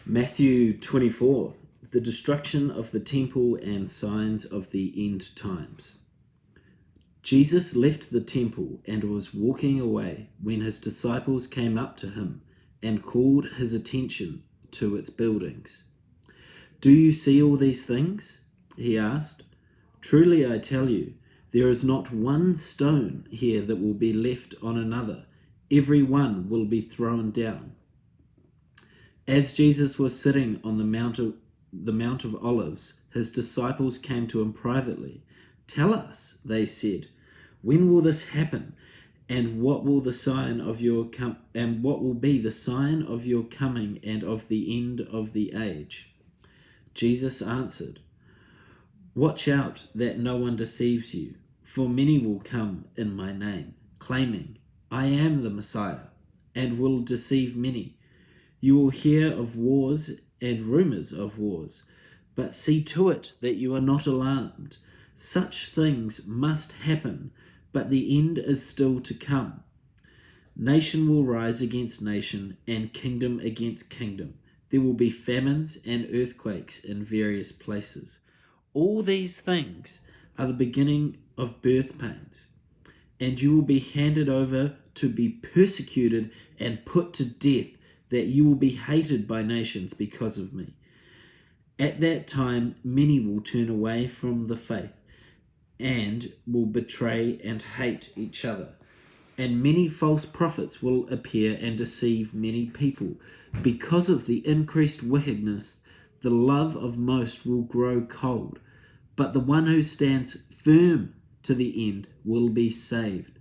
Matthew 24, the destruction of the temple and signs of the end times. Jesus left the temple and was walking away when his disciples came up to him and called his attention to its buildings. "Do you see all these things?" he asked. "Truly I tell you, there is not one stone here that will be left on another. Every one will be thrown down." As Jesus was sitting on the Mount of Olives, his disciples came to him privately. "Tell us," they said, "when will this happen? And what will be the sign of your coming and of the end of the age?" Jesus answered, "Watch out that no one deceives you, for many will come in my name, claiming, 'I am the Messiah,' and will deceive many. You will hear of wars and rumors of wars, but see to it that you are not alarmed. Such things must happen, but the end is still to come. Nation will rise against nation and kingdom against kingdom. There will be famines and earthquakes in various places. All these things are the beginning of birth pains, and you will be handed over to be persecuted and put to death, that you will be hated by nations because of me. At that time, many will turn away from the faith and will betray and hate each other. And many false prophets will appear and deceive many people. Because of the increased wickedness, the love of most will grow cold. But the one who stands firm to the end will be saved.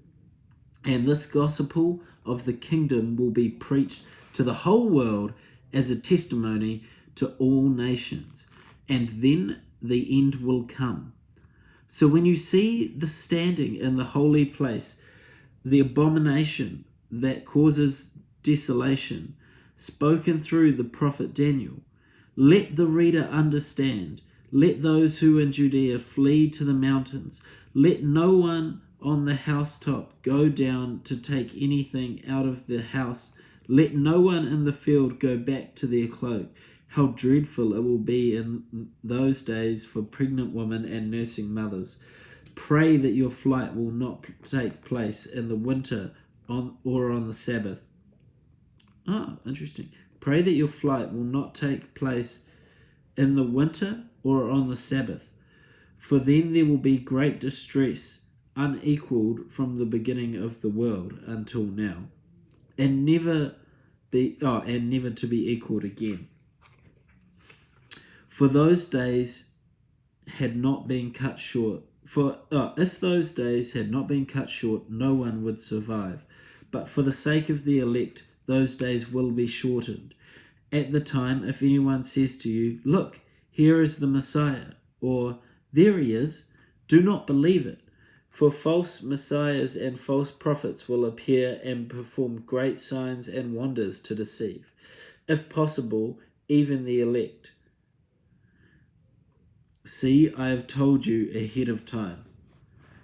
And this gospel of the kingdom will be preached to the whole world as a testimony to all nations, and then the end will come. So when you see the standing in the holy place, the abomination that causes desolation, spoken through the prophet Daniel, let the reader understand. Let those who in Judea flee to the mountains. Let no one on the housetop go down to take anything out of the house. Let no one in the field go back to their cloak. How dreadful it will be in those days for pregnant women and nursing mothers. Pray that your flight will not take place in the winter or on the Sabbath. Interesting. Pray that your flight will not take place in the winter or on the Sabbath, for then there will be great distress, unequaled from the beginning of the world until now, and never to be equaled again. For those days had not been cut short. If those days had not been cut short, no one would survive. But for the sake of the elect, those days will be shortened. At the time, if anyone says to you, 'Look, here is the Messiah,' or 'There he is,' do not believe it. For false messiahs and false prophets will appear and perform great signs and wonders to deceive, if possible, even the elect. See, I have told you ahead of time.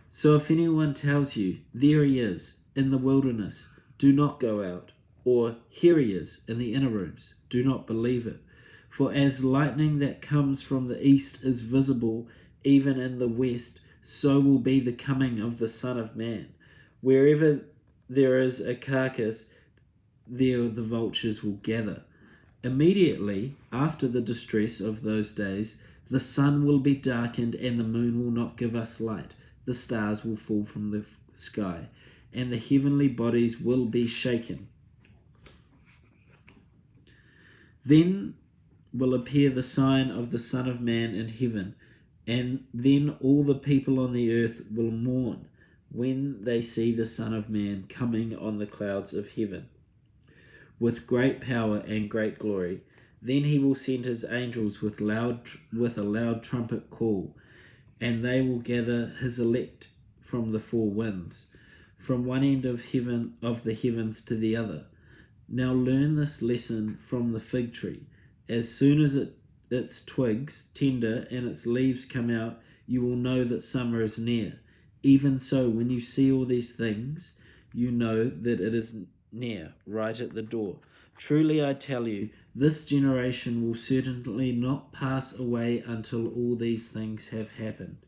So if anyone tells you, 'There he is, in the wilderness,' do not go out, or 'Here he is, in the inner rooms,' do not believe it. For as lightning that comes from the east is visible even in the west, so will be the coming of the Son of Man. Wherever there is a carcass, there the vultures will gather. Immediately after the distress of those days, the sun will be darkened and the moon will not give us light. The stars will fall from the sky, and the heavenly bodies will be shaken. Then will appear the sign of the Son of Man in heaven, and then all the people on the earth will mourn when they see the Son of Man coming on the clouds of heaven with great power and great glory. Then he will send his angels with a loud trumpet call, and they will gather his elect from the four winds, from one end of the heavens to the other. Now learn this lesson from the fig tree. As soon as its twigs tender and its leaves come out, you will know that summer is near. Even so, when you see all these things, you know that it is near, right at the door. Truly I tell you, This generation will certainly not pass away until all these things have happened.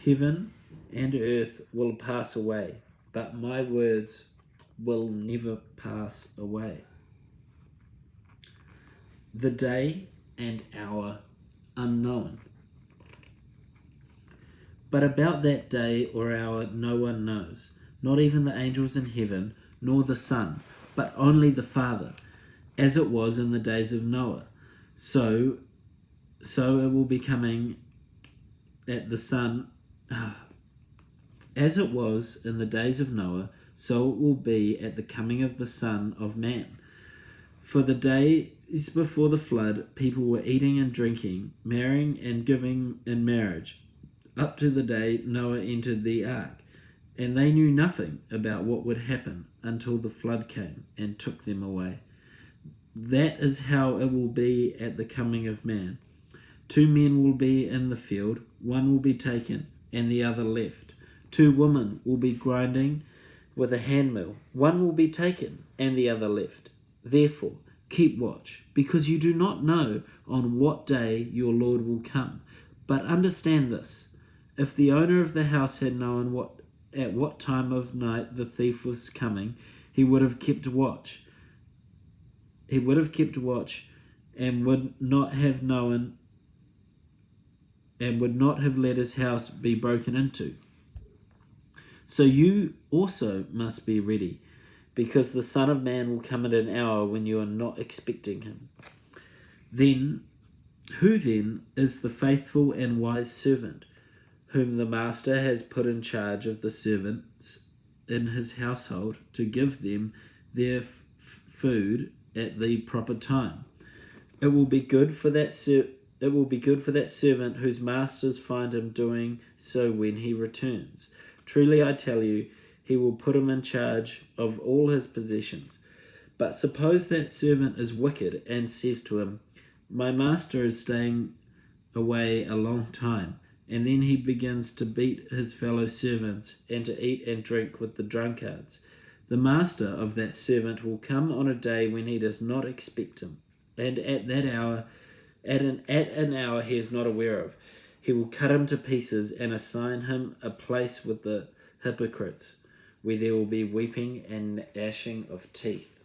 Heaven and earth will pass away, but my words will never pass away. The day and hour unknown. But about that day or hour no one knows, not even the angels in heaven, nor the Son, but only the Father, as it was in the days of Noah. So it will be coming at the Son, as it was in the days of Noah, so it will be at the coming of the Son of Man. For the days before the flood, people were eating and drinking, marrying and giving in marriage, up to the day Noah entered the ark, and they knew nothing about what would happen until the flood came and took them away. That is how it will be at the coming of man. 2 men will be in the field, one will be taken and the other left. 2 women will be grinding with a handmill, one will be taken and the other left. Therefore, keep watch, because you do not know on what day your Lord will come. But understand this, if the owner of the house had known at what time of night the thief was coming, he would have kept watch. He would have kept watch and would not have known and would not have let his house be broken into. So you also must be ready, because the Son of Man will come at an hour when you are not expecting him. Who then is the faithful and wise servant, whom the master has put in charge of the servants in his household to give them their food at the proper time? It will be good for that servant whose masters find him doing so when he returns. Truly I tell you, he will put him in charge of all his possessions. But suppose that servant is wicked and says to him, "My master is staying away a long time," and then he begins to beat his fellow servants and to eat and drink with the drunkards. The master of that servant will come on a day when he does not expect him, and at an hour he is not aware of. He will cut him to pieces and assign him a place with the hypocrites, where there will be weeping and gnashing of teeth.